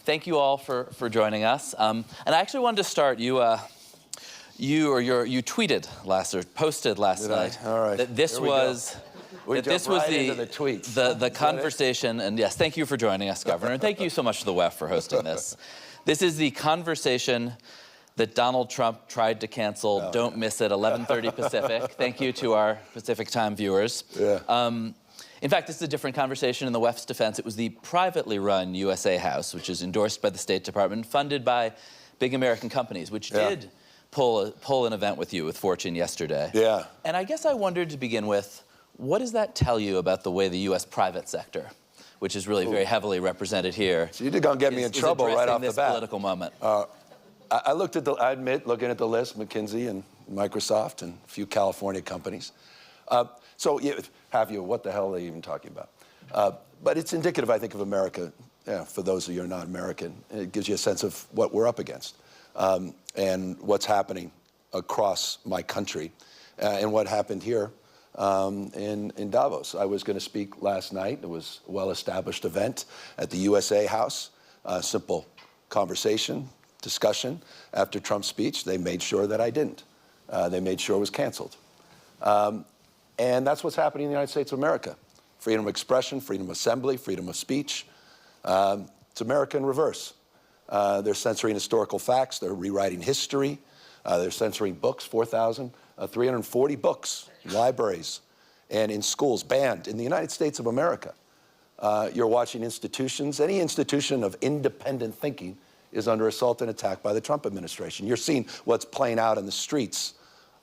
Thank you all for joining us. And I actually wanted to start. You tweeted last or posted last night All right. that this was the conversation. And yes, thank you for joining us, Governor, and thank you so much to the WEF for hosting this. This is the conversation that Donald Trump tried to cancel. Don't miss it. 11:30 Pacific. Thank you to our Pacific time viewers. Yeah. In fact, this is a different conversation in the WEF's defense. It was the privately run USA House, which is endorsed by the State Department, funded by big American companies, which did pull an event with you with Fortune yesterday. Yeah. And I guess I wondered to begin with, what does that tell you about the way the U.S. private sector, which is really very heavily represented here, so you're going to get me in trouble right off the bat. Political moment. I looked at I admit, looking at the list, McKinsey and Microsoft and a few California companies. So what the hell are they even talking about? But it's indicative, I think, of America. For those of you who are not American, it gives you a sense of what we're up against and what's happening across my country and what happened here in Davos. I was going to speak last night. It was a well-established event at the USA House. Simple conversation, discussion. After Trump's speech, they made sure that I didn't. They made sure it was canceled. And that's what's happening in the United States of America. Freedom of expression, freedom of assembly, freedom of speech. It's America in reverse. They're censoring historical facts. They're rewriting history. They're censoring books, 4,340 books, libraries, and in schools, banned in the United States of America. You're watching institutions. Any institution of independent thinking is under assault and attack by the Trump administration. You're seeing what's playing out in the streets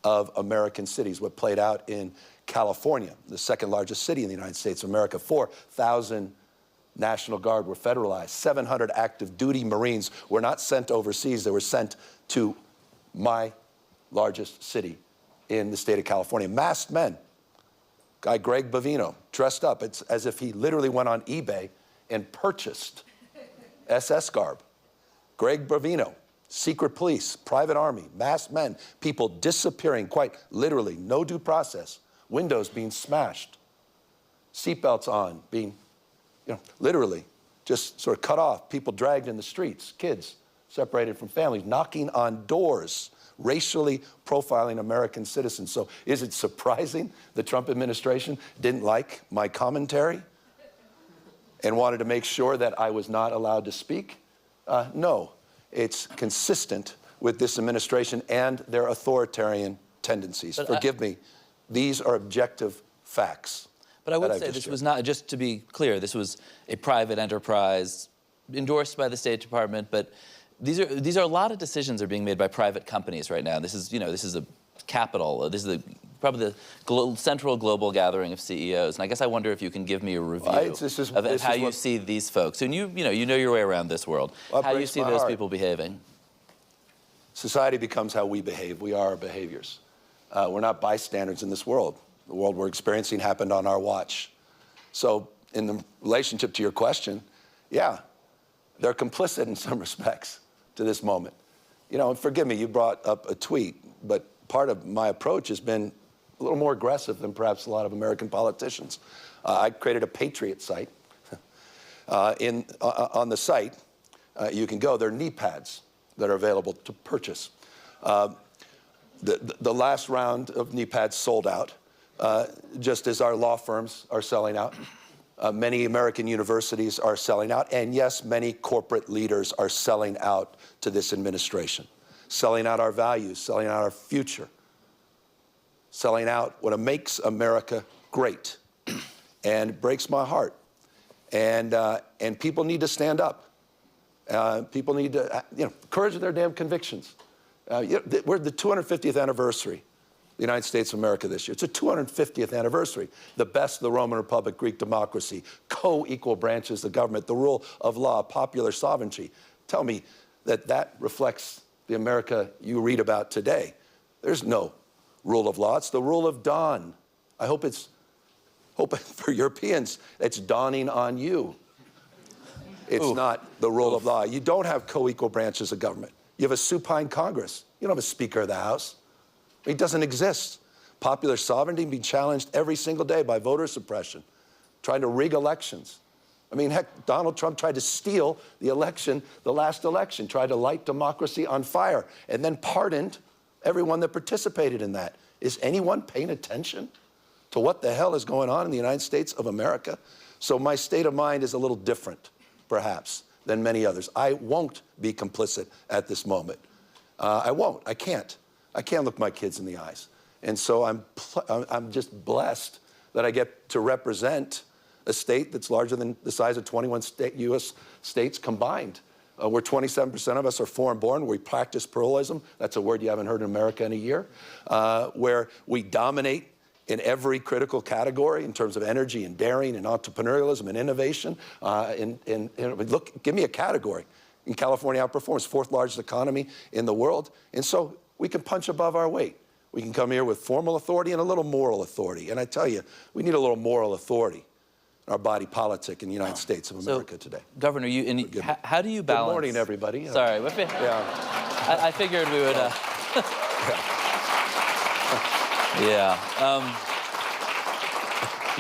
of American cities, what played out in California, the second largest city in the United States of America. 4,000 National Guard were federalized. 700 active duty Marines were not sent overseas. They were sent to my largest city in the state of California. Masked men. Guy Greg Bovino, dressed up. It's as if he literally went on eBay and purchased SS garb. Greg Bovino, secret police, private army, masked men, people disappearing quite literally, no due process, windows being smashed, seatbelts on, being, literally just sort of cut off, people dragged in the streets, kids separated from families, knocking on doors, racially profiling American citizens. So is it surprising the Trump administration didn't like my commentary and wanted to make sure that I was not allowed to speak? No, it's consistent with this administration and their authoritarian tendencies. But forgive me, these are objective facts. But I would say this was not, just to be clear, this was a private enterprise endorsed by the State Department, but these are a lot of decisions are being made by private companies right now. This is, this is a capital. This is probably the central global gathering of CEOs. And I guess I wonder if you can give me a review of how you see these folks. And you know your way around this world. How you see those people behaving. Society becomes how we behave. We are our behaviors. We're not bystanders in this world. The world we're experiencing happened on our watch. So in the relationship to your question, yeah, they're complicit in some respects to this moment. And forgive me, you brought up a tweet, but part of my approach has been a little more aggressive than perhaps a lot of American politicians. I created a Patriot site. On the site, you can go. There are knee pads that are available to purchase. The last round of knee pads sold out, just as our law firms are selling out. Many American universities are selling out. And yes, many corporate leaders are selling out to this administration, selling out our values, selling out our future, selling out what makes America great. And it breaks my heart. And people need to stand up. People need to, courage of their damn convictions. We're the 250th anniversary of the United States of America this year. It's a 250th anniversary. The best of the Roman Republic, Greek democracy, co-equal branches of government, the rule of law, popular sovereignty. Tell me that reflects the America you read about today. There's no rule of law. It's the rule of dawn. I hope for Europeans, it's dawning on you. It's not the rule of law. You don't have co-equal branches of government. You have a supine Congress. You don't have a Speaker of the House. It doesn't exist. Popular sovereignty being challenged every single day by voter suppression, trying to rig elections. I mean, heck, Donald Trump tried to steal the election, the last election, tried to light democracy on fire, and then pardoned everyone that participated in that. Is anyone paying attention to what the hell is going on in the United States of America? So my state of mind is a little different, perhaps, than many others. I won't be complicit at this moment. I won't. I can't. I can't look my kids in the eyes. And so I'm just blessed that I get to represent a state that's larger than the size of 21 U.S. states combined. Where 27% of us are foreign-born, we practice pluralism. That's a word you haven't heard in America in a year. Where we dominate in every critical category in terms of energy and daring and entrepreneurialism and innovation. Look, give me a category. In California outperforms, fourth largest economy in the world. And so we can punch above our weight. We can come here with formal authority and a little moral authority. And I tell you, we need a little moral authority in our body politic in the United States of America today. Governor, how do you balance? Good morning, everybody. Sorry. I figured we would. Yeah.